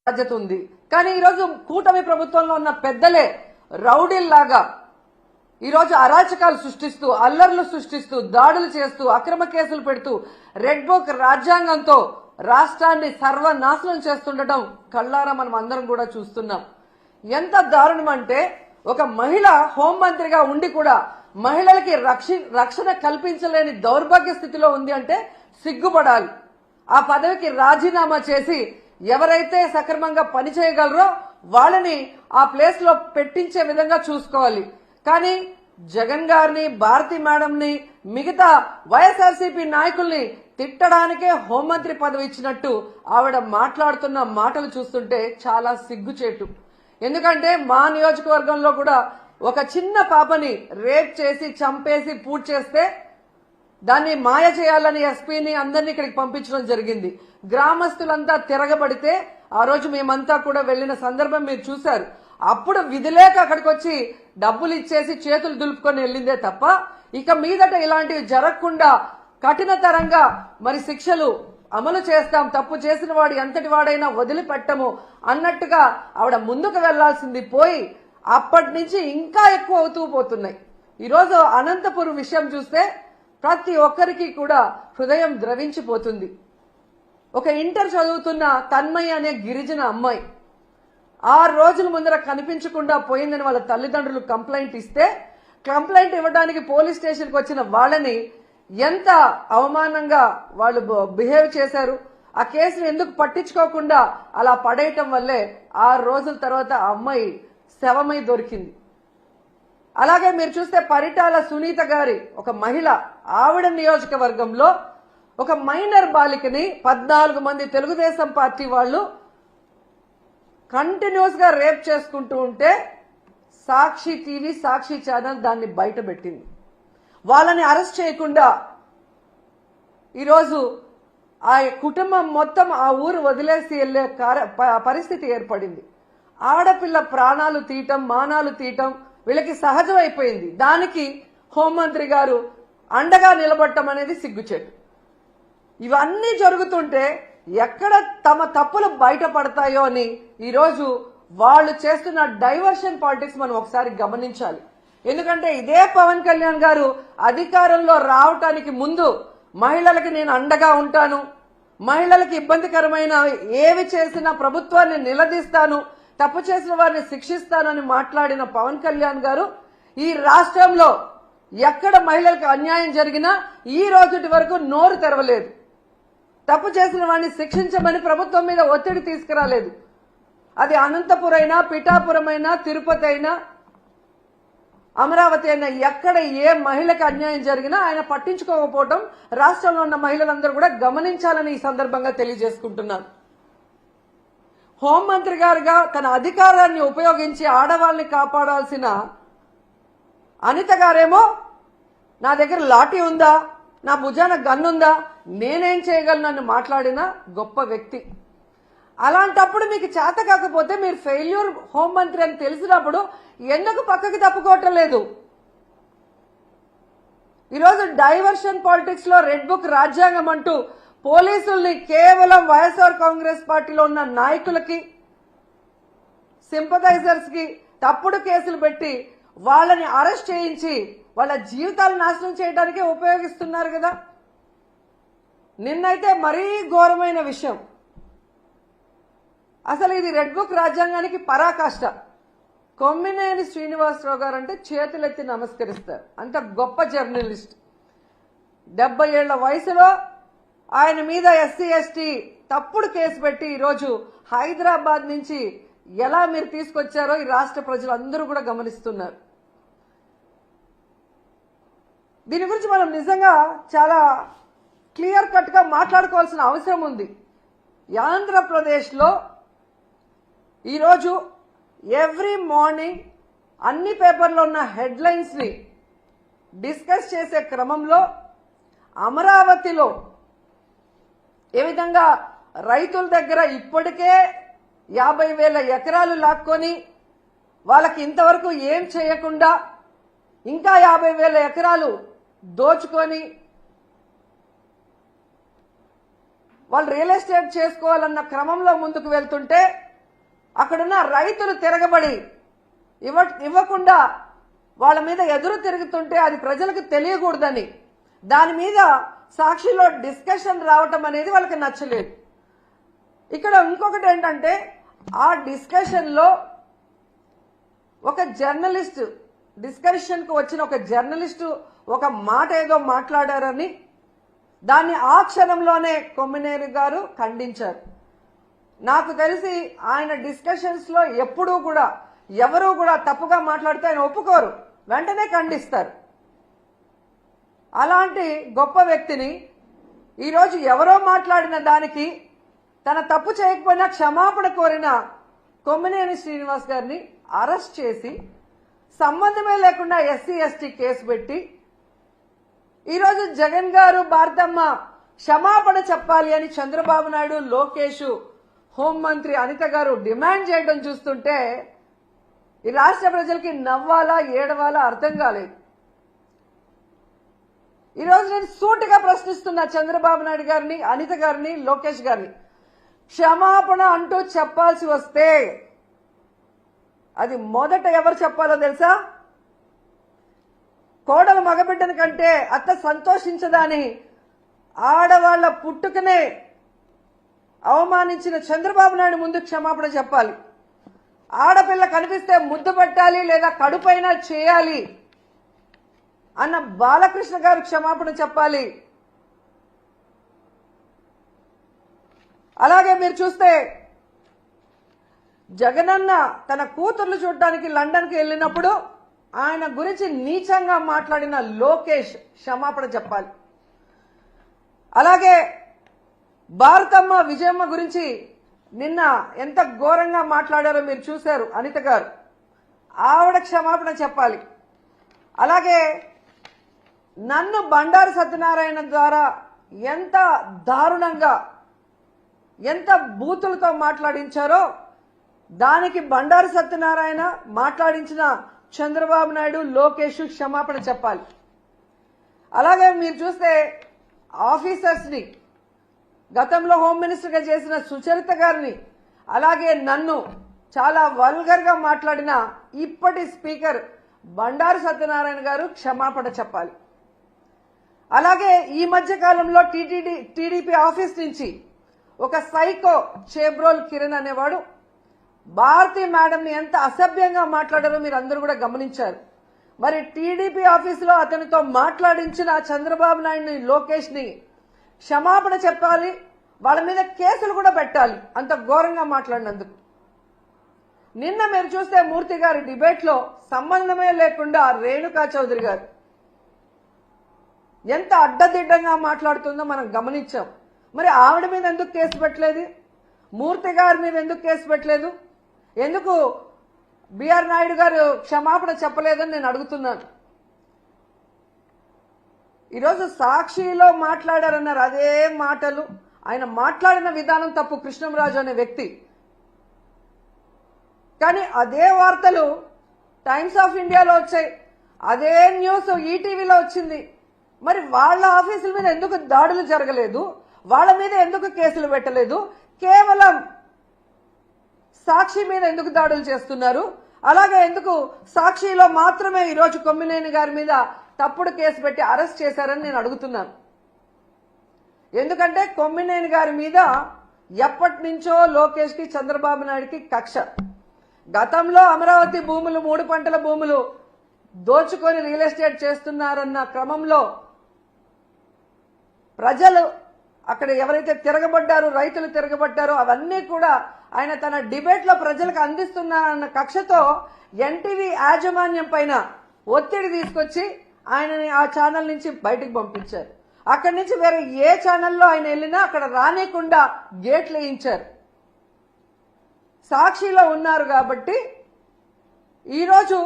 బాధ్యత ఉంది. కానీ ఈరోజు కూటమి ప్రభుత్వంలో ఉన్న పెద్దలే రౌడీల్లాగా ఈరోజు అరాచకాలు సృష్టిస్తూ, అల్లర్లు సృష్టిస్తూ, దాడులు చేస్తూ, అక్రమ కేసులు పెడుతూ, రెడ్ బుక్ రాజ్యాంగంతో రాష్ట్రాన్ని సర్వనాశనం చేస్తుండటం కళ్ళారా మనం అందరం కూడా చూస్తున్నాం. ఎంత దారుణం అంటే ఒక మహిళ హోంమంత్రిగా ఉండి కూడా మహిళలకి రక్షణ కల్పించలేని దౌర్భాగ్య స్థితిలో ఉంది అంటే సిగ్గుపడాలి. ఆ పదవికి రాజీనామా చేసి ఎవరైతే సక్రమంగా పనిచేయగలరో వాళ్ళని ఆ ప్లేస్ లో పెట్టించే విధంగా చూసుకోవాలి. కానీ జగన్ గారిని, భారతి మేడంని, మిగతా వైఎస్ఆర్సీపీ నాయకుల్ని తిట్టడానికే హోంమంత్రి పదవి ఇచ్చినట్టు ఆవిడ మాట్లాడుతున్న మాటలు చూస్తుంటే చాలా సిగ్గుచేటు. ఎందుకంటే మా నియోజకవర్గంలో కూడా ఒక చిన్న పాపని రేప్ చేసి చంపేసి పూర్తి చేస్తే దాన్ని మాయ చేయాలని ఎస్పీని అందరినీ ఇక్కడికి పంపించడం జరిగింది. గ్రామస్తులంతా తిరగబడితే ఆ రోజు మేమంతా కూడా వెళ్లిన సందర్భం మీరు చూశారు. అప్పుడు విధిలేక అక్కడికి వచ్చి డబ్బులు ఇచ్చేసి చేతులు దులుపుకొని వెళ్ళిందే తప్ప ఇక మీదట ఇలాంటివి జరగకుండా కఠినతరంగా మరి శిక్షలు అమలు చేస్తాం, తప్పు చేసిన వాడు ఎంతటి వాడైనా వదిలిపెట్టము అన్నట్టుగా ఆవిడ ముందుకు వెళ్లాల్సింది పోయి అప్పటి నుంచి ఇంకా ఎక్కువ అవుతూ పోతున్నాయి. ఈరోజు అనంతపురం విషయం చూస్తే ప్రతి ఒక్కరికి కూడా హృదయం ద్రవించిపోతుంది. ఒక ఇంటర్ చదువుతున్న తన్మయ్య అనే గిరిజన అమ్మాయి 6 రోజుల ముందర కనిపించకుండా పోయిందని వాళ్ళ తల్లిదండ్రులు కంప్లైంట్ ఇస్తే, కంప్లైంట్ ఇవ్వడానికి పోలీస్ స్టేషన్కి వచ్చిన వాళ్ళని ఎంత అవమానంగా వాళ్ళు బిహేవ్ చేశారు. ఆ కేసును ఎందుకు పట్టించుకోకుండా అలా పడేయటం వల్లే 6 రోజుల తర్వాత ఆ అమ్మాయి శవమై దొరికింది. అలాగే మీరు చూస్తే పరిటాల సునీత గారి ఒక మహిళ, ఆవిడ నియోజకవర్గంలో ఒక మైనర్ బాలికని 14 మంది తెలుగుదేశం పార్టీ వాళ్ళు కంటిన్యూస్ గా రేప్ చేసుకుంటూ ఉంటే సాక్షి టీవీ, సాక్షి ఛానల్ దాన్ని బయట పెట్టింది. వాళ్ళని అరెస్ట్ చేయకుండా ఈరోజు ఆ కుటుంబం మొత్తం ఆ ఊరు వదిలేసి వెళ్లే పరిస్థితి ఏర్పడింది. ఆడపిల్ల ప్రాణాలు తీయటం, మానాలు తీయటం వీళ్ళకి సహజమైపోయింది. దానికి హోంమంత్రి గారు అండగా నిలబడటం అనేది సిగ్గుచేటు. ఇవన్నీ జరుగుతుంటే ఎక్కడ తమ తప్పులు బయటపడతాయో అని ఈరోజు వాళ్ళు చేస్తున్న డైవర్షన్ పాలిటిక్స్ మనం ఒకసారి గమనించాలి. ఎందుకంటే ఇదే పవన్ కళ్యాణ్ గారు అధికారంలో రావటానికి ముందు మహిళలకి నేను అండగా ఉంటాను, మహిళలకి ఇబ్బందికరమైన ఏవి చేసినా ప్రభుత్వాన్ని నిలదీస్తాను, తప్పు చేసిన వారిని శిక్షిస్తానని మాట్లాడిన పవన్ కళ్యాణ్ గారు ఈ రాష్ట్రంలో ఎక్కడ మహిళలకు అన్యాయం జరిగినా ఈ రోజుటి వరకు నోరు తెరవలేదు. తప్పు చేసిన వారిని శిక్షించమని ప్రభుత్వం మీద ఒత్తిడి తీసుకురాలేదు. అది అనంతపురం అయినా, పిఠాపురం అయినా, తిరుపతి అయినా, అమరావతి అయినా, ఎక్కడ ఏ మహిళకు అన్యాయం జరిగినా ఆయన పట్టించుకోకపోవడం రాష్ట్రంలో ఉన్న మహిళలందరూ కూడా గమనించాలని ఈ సందర్భంగా తెలియజేసుకుంటున్నాను. హోంమంత్రి గారుగా తన అధికారాన్ని ఉపయోగించి ఆడవాళ్ళని కాపాడాల్సిన అనిత గారేమో నా దగ్గర లాఠీ ఉందా, నా భుజాన గన్నుందా, నేనేం చేయగలను మాట్లాడిన గొప్ప వ్యక్తి. అలాంటప్పుడు మీకు చేత కాకపోతే మీరు ఫెయిల్యూర్ హోంమంత్రి అని తెలిసినప్పుడు ఎందుకు పక్కకి తప్పుకోవటం లేదు? ఈరోజు డైవర్షన్ పాలిటిక్స్ లో రెడ్ బుక్ రాజ్యాంగం అంటూ పోలీసుల్ని కేవలం వైఎస్ఆర్ కాంగ్రెస్ పార్టీలో ఉన్న నాయకులకి, సింపథైజర్స్ కి తప్పుడు కేసులు పెట్టి వాళ్ళని అరెస్ట్ చేయించి వాళ్ళ జీవితాలు నాశనం చేయడానికే ఉపయోగిస్తున్నారు కదా. నిన్నైతే మరీ ఘోరమైన విషయం. అసలు ఇది రెడ్ బుక్ రాజ్యాంగానికి పరాకాష్ట. కొమ్మినేని శ్రీనివాసరావు గారు అంటే చేతులెత్తి నమస్కరిస్తారు. అంత గొప్ప జర్నలిస్ట్. 70 ఏళ్ల వయసులో ఆయన మీద ఎస్సీ ఎస్టీ తప్పుడు కేసు పెట్టి ఈరోజు హైదరాబాద్ నుంచి ఎలా మీరు తీసుకొచ్చారో ఈ రాష్ట్ర ప్రజలందరూ కూడా గమనిస్తున్నారు. దీని గురించి మనం నిజంగా చాలా క్లియర్ కట్ గా మాట్లాడుకోవాల్సిన అవసరం ఉంది. ఆంధ్రప్రదేశ్లో ఈరోజు ఎవ్రీ మార్నింగ్ అన్ని పేపర్లో ఉన్న హెడ్లైన్స్ ని డిస్కస్ చేసే క్రమంలో అమరావతిలో ఏ విధంగా రైతుల దగ్గర ఇప్పటికే 50,000 ఎకరాలు లాక్కొని వాళ్ళకి ఇంతవరకు ఏం చేయకుండా ఇంకా 50,000 ఎకరాలు దోచుకొని వాళ్ళు రియల్ ఎస్టేట్ చేసుకోవాలన్న క్రమంలో ముందుకు వెళ్తుంటే అక్కడున్న రైతులు తిరగబడి ఇవ్వకుండా వాళ్ళ మీద ఎదురు తిరుగుతుంటే అది ప్రజలకు తెలియకూడదని దాని మీద సాక్షిలో డిస్కషన్ రావటం అనేది వాళ్ళకి నచ్చలేదు. ఇక్కడ ఇంకొకటి ఏంటంటే ఆ డిస్కషన్లో ఒక జర్నలిస్ట్ డిస్కషన్కు వచ్చిన ఒక జర్నలిస్టు ఒక మాట ఏదో మాట్లాడారని దాన్ని ఆ క్షణంలోనే కొమ్మినేని గారు ఖండించారు. నాకు తెలిసి ఆయన డిస్కషన్స్ లో ఎప్పుడూ కూడా ఎవరూ కూడా తప్పుగా మాట్లాడితే ఆయన ఒప్పుకోరు, వెంటనే ఖండిస్తారు. అలాంటి గొప్ప వ్యక్తిని ఈరోజు ఎవరో మాట్లాడిన దానికి తన తప్పు చేయకపోయినా క్షమాపణ కోరిన కొమ్మినేని శ్రీనివాస్ గారిని అరెస్ట్ చేసి సంబంధమే లేకుండా ఎస్సీ ఎస్టీ కేసు పెట్టి ఈరోజు జగన్ గారు భారతమ్మ క్షమాపణ చెప్పాలి అని చంద్రబాబు నాయుడు, లోకేష్, హోంమంత్రి అనిత గారు డిమాండ్ చేయడం చూస్తుంటే ఈ రాష్ట్ర ప్రజలకి నవ్వాలా ఏడవాలా అర్థం కాలేదు. ఈరోజు నేను సూటిగా ప్రశ్నిస్తున్నా చంద్రబాబు నాయుడు గారిని, అనిత గారిని, లోకేష్ గారిని, క్షమాపణ అంటూ చెప్పాల్సి వస్తే అది మొదట ఎవరు చెప్పాలో తెలుసా? కోడలు మగబిడ్డని కంటే అత్త సంతోషించదని ఆడవాళ్ల పుట్టుకనే అవమానించిన చంద్రబాబు నాయుడు ముందు క్షమాపణ చెప్పాలి. ఆడపిల్ల కనిపిస్తే ముద్దు పెట్టాలి లేదా కడుపైనా చేయాలి అన్న బాలకృష్ణ గారు క్షమాపణ చెప్పాలి. అలాగే మీరు చూస్తే జగనన్న తన కూతుర్లు చూడటానికి లండన్కి వెళ్ళినప్పుడు ఆయన గురించి నీచంగా మాట్లాడిన లోకేష్ క్షమాపణ చెప్పాలి. అలాగే భారతమ్మ విజయమ్మ గురించి నిన్న ఎంత ఘోరంగా మాట్లాడారో మీరు చూశారు అనిత గారు, ఆవిడ క్షమాపణ చెప్పాలి. అలాగే నన్ను బండారు సత్యనారాయణ ద్వారా ఎంత దారుణంగా ఎంత బూతులతో మాట్లాడించారో దానికి బండారు సత్యనారాయణ మాట్లాడించిన చంద్రబాబు నాయుడు, లోకేష్ క్షమాపణ చెప్పాలి. అలాగే మీరు చూస్తే ఆఫీసర్స్ని గతంలో హోమ్ మినిస్టర్గా చేసిన సుచరిత గారిని, అలాగే నన్ను చాలా వల్గర్గా మాట్లాడిన ఇప్పటి స్పీకర్ బండారు సత్యనారాయణ గారు క్షమాపణ చెప్పాలి. అలాగే ఈ మధ్య కాలంలో టీడీపీ ఆఫీస్ నుంచి ఒక సైకో చేబ్రోల్ కిరణ్ అనేవాడు భారతీ మేడంని ఎంత అసభ్యంగా మాట్లాడారో మీరు అందరూ కూడా గమనించారు. మరి టీడీపీ ఆఫీసులో అతనితో మాట్లాడించిన చంద్రబాబు నాయుడిని, లోకేష్ ని క్షమాపణ చెప్పాలి, వాళ్ళ మీద కేసులు కూడా పెట్టాలి అంత ఘోరంగా మాట్లాడినందుకు. నిన్న మీరు చూస్తే మూర్తి గారి డిబేట్ లో సంబంధమే లేకుండా రేణుకా చౌదరి గారు ఎంత అడ్డదిడ్డంగా మాట్లాడుతుందో మనం గమనించాం. మరి ఆవిడ మీద ఎందుకు కేసు పెట్టలేదు? మూర్తి గారి మీద ఎందుకు కేసు పెట్టలేదు? ఎందుకు బిఆర్ నాయుడు గారు క్షమాపణ చెప్పలేదని నేను అడుగుతున్నాను. ఈరోజు సాక్షిలో మాట్లాడారన్నారు, అదే మాటలు ఆయన మాట్లాడిన విధానం తప్పు కృష్ణంరాజు అనే వ్యక్తి. కానీ అదే వార్తలు టైమ్స్ ఆఫ్ ఇండియాలో వచ్చాయి, అదే న్యూస్ ఈటీవీలో వచ్చింది. మరి వాళ్ళ ఆఫీసుల మీద ఎందుకు దాడులు జరగలేదు? వాళ్ళ మీద ఎందుకు కేసులు పెట్టలేదు? కేవలం సాక్షి మీద ఎందుకు దాడులు చేస్తున్నారు? అలాగే ఎందుకు సాక్షిలో మాత్రమే ఈరోజు కొమ్మినేని గారి మీద తప్పుడు కేసు పెట్టి అరెస్ట్ చేశారని నేను అడుగుతున్నాను. ఎందుకంటే కొమ్మినేని గారి మీద ఎప్పటి నుంచో లోకేష్ కి, చంద్రబాబు నాయుడికి కక్ష. గతంలో అమరావతి భూములు, 3 పంటల భూములు దోచుకొని రియల్ ఎస్టేట్ చేస్తున్నారన్న క్రమంలో ప్రజలు అక్కడ ఎవరైతే తిరగబడ్డారో, రైతులు తిరగబడ్డారో అవన్నీ కూడా ఆయన తన డిబేట్ లో ప్రజలకు అందిస్తున్నారన్న కక్షతో ఎన్టీవీ యాజమాన్యం పైన ఒత్తిడి తీసుకొచ్చి ఆయనని ఆ ఛానల్ నుంచి బయటకు పంపించారు. అక్కడి నుంచి వేరే ఏ ఛానల్లో ఆయన వెళ్ళినా అక్కడ రానికుండా గేట్లు వేయించారు. సాక్షిలో ఉన్నారు కాబట్టి ఈరోజు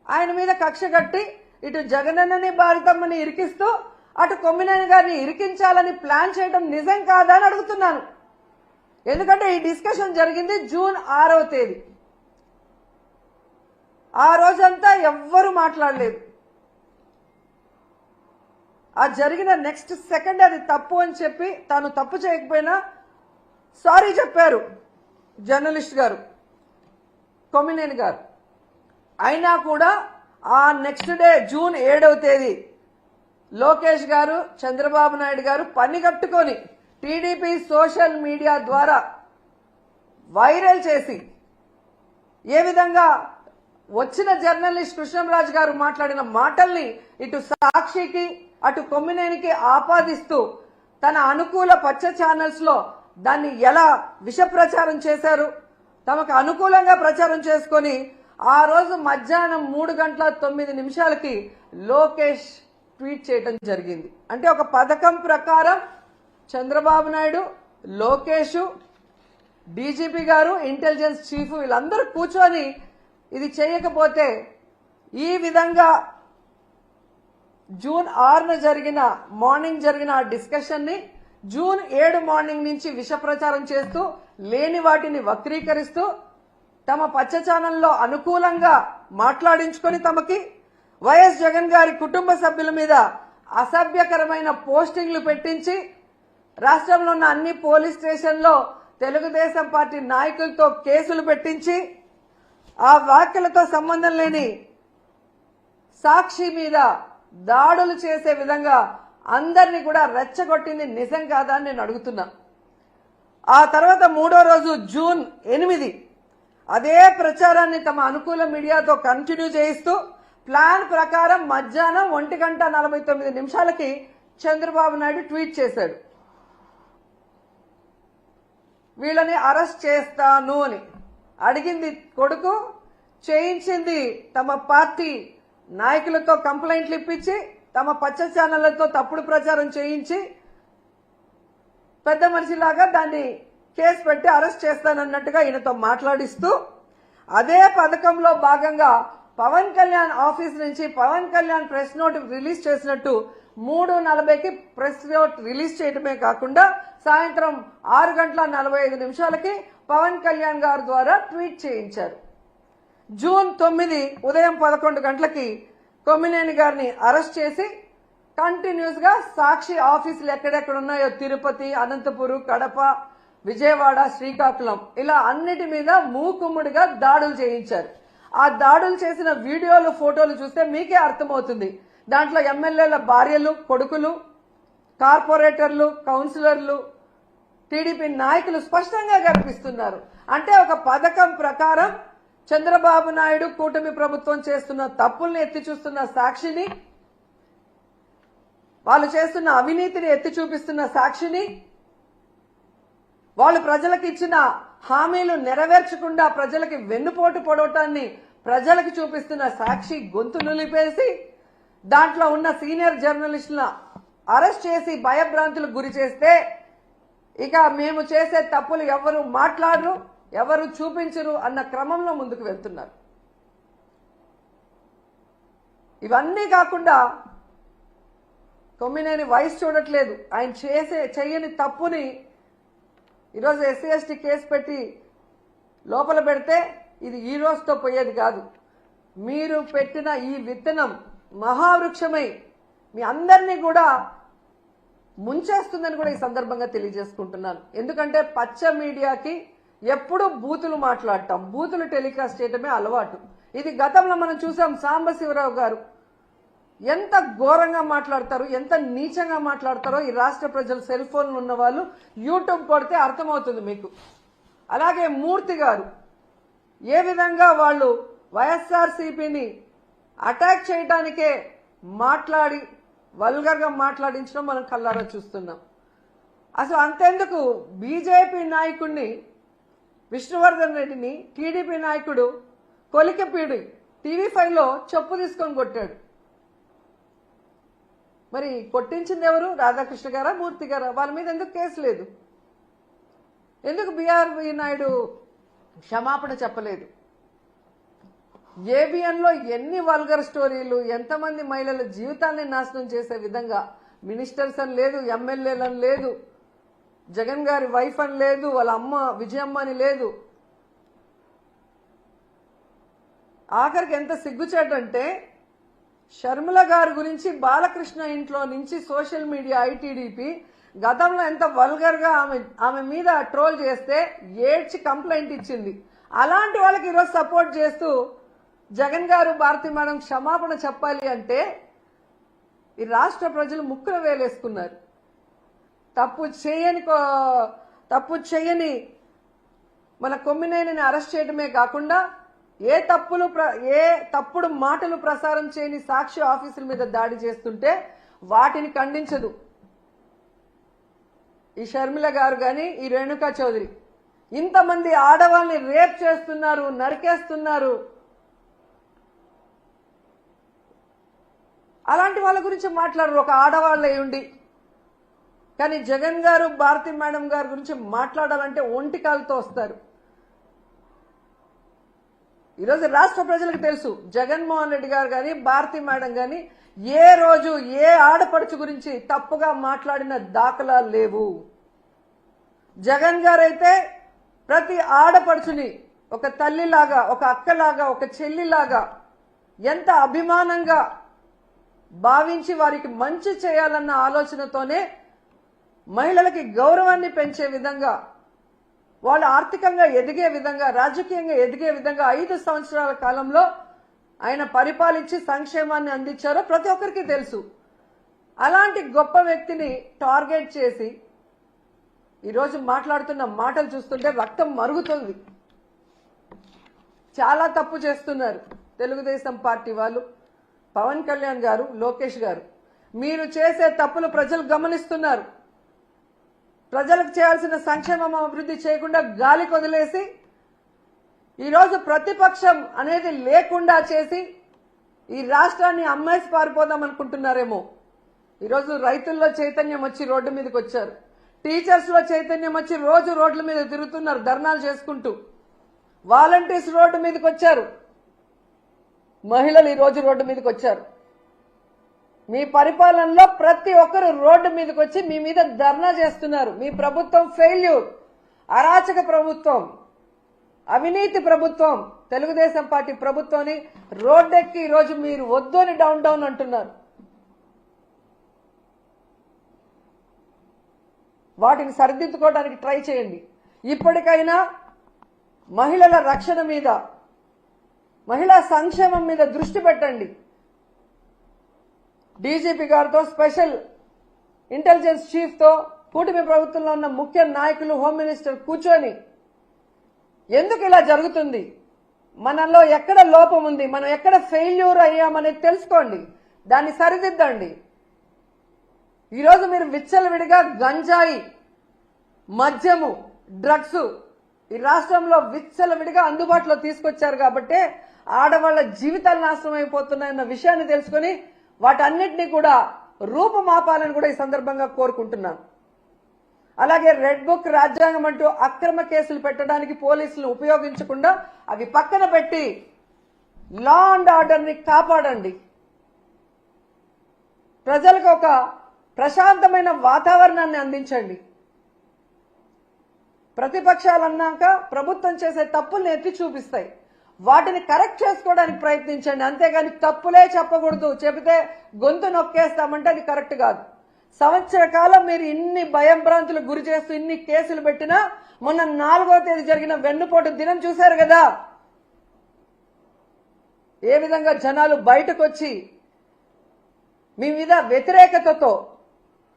ఆయన మీద కక్ష కట్టి ఇటు జగనన్నని, భారతమ్మని ఇరికిస్తూ అటు కొమ్మినేని గారిని ఇరికించాలని ప్లాన్ చేయడం నిజం కాదా అని అడుగుతున్నాను. ఎందుకంటే ఈ డిస్కషన్ జరిగింది జూన్ 6వ తేదీ. ఆ రోజంతా ఎవ్వరూ మాట్లాడలేదు. ఆ జరిగిన నెక్స్ట్ సెకండ్ అది తప్పు అని చెప్పి తాను తప్పు చేయకపోయినా సారీ చెప్పారు జర్నలిస్ట్ గారు. కొమ్మినేని గారు. అయినా కూడా ఆ నెక్స్ట్ డే జూన్ 7వ తేదీ లోకేష్ గారు, చంద్రబాబు నాయుడు గారు పని కట్టుకొని టీడీపీ సోషల్ మీడియా ద్వారా వైరల్ చేసి ఏ విధంగా వచ్చిన జర్నలిస్ట్ కృష్ణంరాజు గారు మాట్లాడిన మాటల్ని ఇటు సాక్షికి అటు కొమ్మినేనికి ఆపాదిస్తూ తన అనుకూల పచ్చ ఛానల్స్ లో దాన్ని ఎలా విష ప్రచారం చేశారు, తమకు అనుకూలంగా ప్రచారం చేసుకొని ఆ రోజు మధ్యాహ్నం 3:09 లోకేష్ ట్వీట్ చేయడం జరిగింది. అంటే ఒక పథకం ప్రకారం చంద్రబాబు నాయుడు, లోకేష్, డీజీపీ గారు, ఇంటెలిజెన్స్ చీఫ్ వీళ్ళందరూ కూర్చొని ఇది చేయకపోతే ఈ విధంగా జూన్ 6న మార్నింగ్ జరిగిన ఆ డిస్కషన్ ని జూన్ 7 మార్నింగ్ నుంచి విష ప్రచారం చేస్తూ లేని వాటిని వక్రీకరిస్తూ తమ పచ్చ ఛానల్లో అనుకూలంగా మాట్లాడించుకొని తమకి వైఎస్ జగన్ గారి కుటుంబ సభ్యుల మీద అసభ్యకరమైన పోస్టింగ్లు పెట్టించి రాష్ట్రంలో ఉన్న అన్ని పోలీస్ స్టేషన్లో తెలుగుదేశం పార్టీ నాయకులతో కేసులు పెట్టించి ఆ వ్యాఖ్యలతో సంబంధం లేని సాక్షి మీద దాడులు చేసే విధంగా అందరినీ కూడా రెచ్చగొట్టింది నిజం కాదా అని నేను అడుగుతున్నా. ఆ తర్వాత 3వ రోజు జూన్ 8 అదే ప్రచారాన్ని తమ అనుకూల మీడియాతో కంటిన్యూ చేయిస్తూ ప్లాన్ ప్రకారం మధ్యాహ్నం 1:49 చంద్రబాబు నాయుడు ట్వీట్ చేశాడు, వీళ్ళని అరెస్ట్ చేస్తాను అని. అడిగింది కొడుకు, చేయించింది తమ పార్టీ నాయకులతో కంప్లైంట్లు ఇప్పించి తమ పచ్చ ఛానళ్లతో తప్పుడు ప్రచారం చేయించి పెద్ద మనిషిలాగా దాన్ని కేసు పెట్టి అరెస్ట్ చేస్తానన్నట్టుగా ఈయనతో మాట్లాడిస్తూ అదే పథకంలో భాగంగా పవన్ కళ్యాణ్ ఆఫీస్ నుంచి Pawan Kalyan press note release చేసినట్టు 3:40 ప్రెస్ నోట్ రిలీజ్ చేయడమే కాకుండా సాయంత్రం 6:45 పవన్ కళ్యాణ్ గారి ద్వారా ట్వీట్ చేయించారు. జూన్ 9 ఉదయం 11 గంటలకి కొమ్మినేని గారిని అరెస్ట్ చేసి కంటిన్యూస్ గా సాక్షి ఆఫీసులు ఎక్కడెక్కడ ఉన్నాయో తిరుపతి, అనంతపురం, కడప, విజయవాడ, శ్రీకాకుళం ఇలా అన్నిటి మీద మూకుమ్ముడిగా దాడులు చేయించారు. ఆ దాడులు చేసిన వీడియోలు, ఫోటోలు చూస్తే మీకే అర్థమవుతుంది. దాంట్లో ఎమ్మెల్యేల భార్యలు, కొడుకులు, కార్పొరేటర్లు, కౌన్సిలర్లు, టీడీపీ నాయకులు స్పష్టంగా కనిపిస్తున్నారు. అంటే ఒక పథకం ప్రకారం చంద్రబాబు నాయుడు కూటమి ప్రభుత్వం చేస్తున్న తప్పుల్ని ఎత్తి చూస్తున్న సాక్షిని, వాళ్ళు చేస్తున్న అవినీతిని ఎత్తి చూపిస్తున్న సాక్షిని, వాళ్ళు ప్రజలకు ఇచ్చిన హామీలు నెరవేర్చకుండా ప్రజలకి వెన్నుపోటు పొడవటాన్ని ప్రజలకు చూపిస్తున్న సాక్షి గొంతు నులిపేసి దాంట్లో ఉన్న సీనియర్ జర్నలిస్టులను అరెస్ట్ చేసి భయభ్రాంతులకు గురి చేస్తే ఇక మేము చేసే తప్పులు ఎవరు మాట్లాడరు, ఎవరు చూపించరు అన్న క్రమంలో ముందుకు వెళ్తున్నారు. ఇవన్నీ కాకుండా కొమ్మినేని వయసు చూడట్లేదు, ఆయన చేయని తప్పుని ఈరోజు ఎస్సీ ఎస్టీ కేసు పెట్టి లోపల పెడితే ఇది ఈ రోజుతో పోయేది కాదు. మీరు పెట్టిన ఈ విత్తనం మహావృక్షమై మీ అందరినీ కూడా ముంచేస్తుందని కూడా ఈ సందర్భంగా తెలియజేసుకుంటున్నాను. ఎందుకంటే పచ్చ మీడియాకి ఎప్పుడూ బూతులు మాట్లాడటం, బూతులు టెలికాస్ట్ చేయటమే అలవాటు. ఇది గతంలో మనం చూసాం. సాంబశివరావు గారు ఎంత ఘోరంగా మాట్లాడతారు, ఎంత నీచంగా మాట్లాడతారో ఈ రాష్ట్ర ప్రజలు సెల్ ఫోన్లు ఉన్న వాళ్ళు యూట్యూబ్ కొడితే అర్థమవుతుంది మీకు. అలాగే మూర్తి గారు ఏ విధంగా వాళ్ళు వైఎస్ఆర్సీపీని అటాక్ చేయడానికే మాట్లాడి వల్గర్గా మాట్లాడించడం మనం కళ్ళారా చూస్తున్నాం. అసలు అంతెందుకు బీజేపీ నాయకుడిని విష్ణువర్ధన్ రెడ్డిని టీడీపీ నాయకుడు కొలికపీడి TV5లో చెప్పు తీసుకొని కొట్టాడు. మరి కొట్టించింది ఎవరు? రాధాకృష్ణ గారా, మూర్తి గారా? వాళ్ళ మీద ఎందుకు కేసు లేదు? ఎందుకు బీఆర్వీ నాయుడు క్షమాపణ చెప్పలేదు? ఏబిఎన్లో ఎన్ని వల్గర్ స్టోరీలు, ఎంతమంది మహిళల జీవితాన్ని నాశనం చేసే విధంగా మినిస్టర్స్ అని లేదు, ఎమ్మెల్యేలని లేదు, జగన్ గారి వైఫ్ అని లేదు, వాళ్ళ అమ్మ విజయమ్మ అని లేదు. ఆఖరికి ఎంత సిగ్గుచేటంటే షర్మిల గారి గురించి బాలకృష్ణ ఇంట్లో నుంచి సోషల్ మీడియా ఐటీడీపీ గతంలో ఎంత వల్గర్ గా ఆమె మీద ట్రోల్ చేస్తే ఏడ్చి కంప్లైంట్ ఇచ్చింది. అలాంటి వాళ్ళకి ఈరోజు సపోర్ట్ చేస్తూ జగన్ గారు భారతి మేడం క్షమాపణ చెప్పాలి అంటే ఈ రాష్ట్ర ప్రజలు ముక్కున వేలేసుకున్నారు. తప్పు చేయని మన కొమ్మినేనిని అరెస్ట్ చేయడమే కాకుండా ఏ తప్పుడు మాటలు ప్రసారం చేయని సాక్షి ఆఫీసుల మీద దాడి చేస్తుంటే వాటిని ఖండించదు ఈ షర్మిల గారు కానీ ఈ రేణుకా చౌదరి. ఇంతమంది ఆడవాళ్ళని రేప్ చేస్తున్నారు, నరికేస్తున్నారు. అలాంటి వాళ్ళ గురించి మాట్లాడరు ఒక ఆడవాళ్ళ ఉండి. కానీ జగన్ గారు భారతి మేడం గారి గురించి మాట్లాడాలంటే ఒంటికాలతో వస్తారు. ఈరోజు రాష్ట్ర ప్రజలకు తెలుసు జగన్మోహన్ రెడ్డి గారు కానీ భారతి మేడం కానీ ఏ రోజు ఏ ఆడపడుచు గురించి తప్పుగా మాట్లాడిన దాఖలాలు లేవు. జగన్ గారైతే ప్రతి ఆడపడుచుని ఒక తల్లిలాగా, ఒక అక్కలాగా, ఒక చెల్లిలాగా ఎంత అభిమానంగా భావించి వారికి మంచి చేయాలన్న ఆలోచనతోనే మహిళలకి గౌరవాన్ని పెంచే విధంగా, వాళ్ళు ఆర్థికంగా ఎదిగే విధంగా, రాజకీయంగా ఎదిగే విధంగా 5 సంవత్సరాల కాలంలో ఆయన పరిపాలించి సంక్షేమాన్ని అందించారో ప్రతి ఒక్కరికి తెలుసు. అలాంటి గొప్ప వ్యక్తిని టార్గెట్ చేసి ఈరోజు మాట్లాడుతున్న మాటలు చూస్తుంటే రక్తం మరుగుతుంది. చాలా తప్పు చేస్తున్నారు తెలుగుదేశం పార్టీ వాళ్ళు. పవన్ కళ్యాణ్ గారు, లోకేష్ గారు, మీరు చేసే తప్పులు ప్రజలు గమనిస్తున్నారు. ప్రజలకు చేయాల్సిన సంక్షేమం అభివృద్ధి చేయకుండా గాలికి వదిలేసి ఈరోజు ప్రతిపక్షం అనేది లేకుండా చేసి ఈ రాష్ట్రాన్ని అమ్మేసి పారిపోదాం అనుకుంటున్నారేమో. ఈరోజు రైతుల్లో చైతన్యం వచ్చి రోడ్డు మీదకి వచ్చారు. టీచర్స్ లో చైతన్యం వచ్చి రోజు రోడ్ల మీద తిరుగుతున్నారు ధర్నాలు చేసుకుంటూ. వాలంటీర్స్ రోడ్డు మీదకి వచ్చారు. మహిళలు ఈ రోజు రోడ్డు మీదకి వచ్చారు. మీ పరిపాలనలో ప్రతి ఒక్కరు రోడ్డు మీదకి వచ్చి మీ మీద ధర్నా చేస్తున్నారు. మీ ప్రభుత్వం ఫెయిల్యూర్, అరాచక ప్రభుత్వం, అవినీతి ప్రభుత్వం, తెలుగుదేశం పార్టీ ప్రభుత్వాన్ని రోడ్డెక్కి ఈరోజు మీరు వద్దు అని డౌన్ అంటున్నారు. వాటిని సరిదిద్దుకోవడానికి ట్రై చేయండి. ఇప్పటికైనా మహిళల రక్షణ మీద, మహిళా సంక్షేమం మీద దృష్టి పెట్టండి. డీజీపీ గారితో, స్పెషల్ ఇంటెలిజెన్స్ చీఫ్ తో, కూటమి ప్రభుత్వంలో ఉన్న ముఖ్య నాయకులు, హోమ్ మినిస్టర్ కూర్చొని ఎందుకు ఇలా జరుగుతుంది, మనలో ఎక్కడ లోపం ఉంది, మనం ఎక్కడ ఫెయిల్యూర్ అయ్యామనేది తెలుసుకోండి, దాన్ని సరిదిద్దండి. ఈరోజు మీరు విచ్చలవిడిగా గంజాయి, మద్యము, డ్రగ్స్ ఈ రాష్ట్రంలో విచ్చలవిడిగా అందుబాటులో తీసుకొచ్చారు కాబట్టి ఆడవాళ్ల జీవితాలు నాశనం అయిపోతున్నాయన్న విషయాన్ని తెలుసుకుని వాటన్నిటినీ కూడా రూపుమాపాలని కూడా ఈ సందర్భంగా కోరుకుంటున్నాను. అలాగే రెడ్ బుక్ రాజ్యాంగం అంటూ అక్రమ కేసులు పెట్టడానికి పోలీసులు ఉపయోగించకుండా అవి పక్కన పెట్టి లా అండ్ ఆర్డర్ ని కాపాడండి. ప్రజలకు ఒక ప్రశాంతమైన వాతావరణాన్ని అందించండి. ప్రతిపక్షాలన్నాక ప్రభుత్వం చేసే తప్పుల్ని ఎత్తి చూపిస్తాయి, వాటిని కరెక్ట్ చేసుకోవడానికి ప్రయత్నించండి. అంతేగాని తప్పులే చెప్పకూడదు, చెబితే గొంతు నొక్కేస్తామంటే అది కరెక్ట్ కాదు. సంవత్సర కాలం మీరు ఇన్ని భయంభ్రాంతులకు గురి చేస్తూ ఇన్ని కేసులు పెట్టినా మొన్న 4వ తేదీ జరిగిన వెన్నుపోటు దినం చూశారు కదా, ఏ విధంగా జనాలు బయటకు వచ్చి మీ మీద వ్యతిరేకతతో,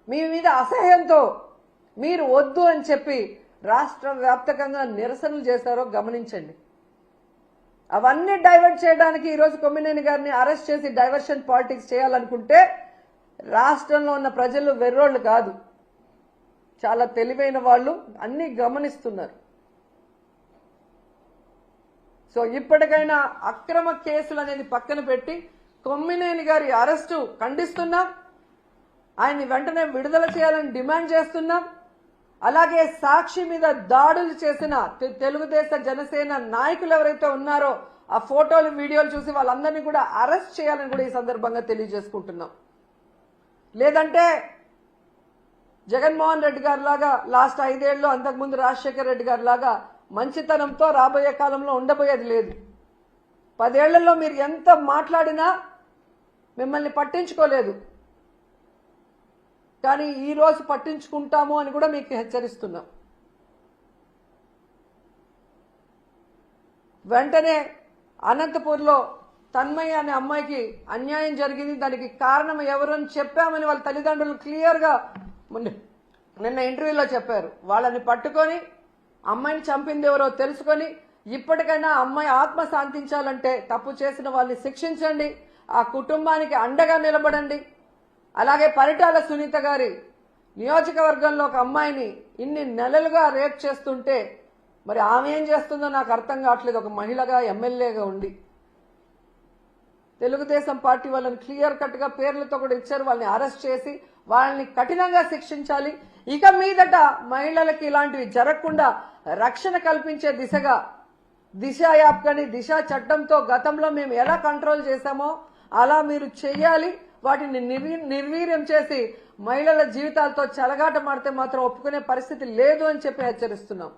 మీ మీద అసహ్యంతో మీరు వద్దు అని చెప్పి రాష్ట్ర వ్యాప్తంగా నిరసనలు చేశారో గమనించండి. అవన్నీ డైవర్ట్ చేయడానికి ఈరోజు కొమ్మినేని గారిని అరెస్ట్ చేసి డైవర్షన్ పాలిటిక్స్ చేయాలనుకుంటే రాష్ట్రంలో ఉన్న ప్రజలు వెర్రోళ్ళు కాదు, చాలా తెలివైన వాళ్ళు, అన్ని గమనిస్తున్నారు. సో ఇప్పటికైనా అక్రమ కేసులు అనేది పక్కన పెట్టి కొమ్మినేని గారి అరెస్టు ఖండిస్తున్నాం, ఆయన్ని వెంటనే విడుదల చేయాలని డిమాండ్ చేస్తున్నాం. అలాగే సాక్షి మీద దాడులు చేసిన తెలుగుదేశం జనసేన నాయకులు ఎవరైతే ఉన్నారో ఆ ఫోటోలు, వీడియోలు చూసి వాళ్ళందరినీ కూడా అరెస్ట్ చేయాలని కూడా ఈ సందర్భంగా తెలియజేసుకుంటున్నాం. లేదంటే జగన్మోహన్ రెడ్డి గారి లాగా లాస్ట్ 5 ఏళ్ళు, అంతకుముందు రాజశేఖర రెడ్డి గారి లాగా మంచితనంతో రాబోయే కాలంలో ఉండబోయేది లేదు. 10 ఏళ్లలో మీరు ఎంత మాట్లాడినా మిమ్మల్ని పట్టించుకోలేదు, కానీ ఈ రోజు పట్టించుకుంటాము అని కూడా మీకు హెచ్చరిస్తున్నాం. వెంటనే అనంతపూర్లో తన్మయ్య అనే అమ్మాయికి అన్యాయం జరిగింది, దానికి కారణం ఎవరు అని చెప్పామని వాళ్ళ తల్లిదండ్రులు క్లియర్గా నిన్న ఇంటర్వ్యూలో చెప్పారు. వాళ్ళని పట్టుకొని అమ్మాయిని చంపింది ఎవరో తెలుసుకొని ఇప్పటికైనా అమ్మాయి ఆత్మ శాంతించాలంటే తప్పు చేసిన వాళ్ళని శిక్షించండి, ఆ కుటుంబానికి అండగా నిలబడండి. అలాగే పరిటాల సునీత గారి నియోజకవర్గంలో ఒక అమ్మాయిని ఇన్ని నెలలుగా రేప్ చేస్తుంటే మరి ఆమె ఏం చేస్తుందో నాకు అర్థం కావట్లేదు. ఒక మహిళగా ఎమ్మెల్యేగా ఉండి తెలుగుదేశం పార్టీ వాళ్ళని క్లియర్ కట్ గా పేర్లతో కూడా ఇచ్చారు. వాళ్ళని అరెస్ట్ చేసి వాళ్ళని కఠినంగా శిక్షించాలి. ఇక మీదట మహిళలకి ఇలాంటివి జరగకుండా రక్షణ కల్పించే దిశగా దిశ యాప్ కానీ దిశ చట్టంతో గతంలో మేము ఎలా కంట్రోల్ చేశామో అలా మీరు చెయ్యాలి. వాటిని నిర్వీర్యం చేసి మహిళల జీవితాలతో చెలగాట మాడితే మాత్రం ఒప్పుకునే పరిస్థితి లేదు అని చెప్పి హెచ్చరిస్తున్నాం.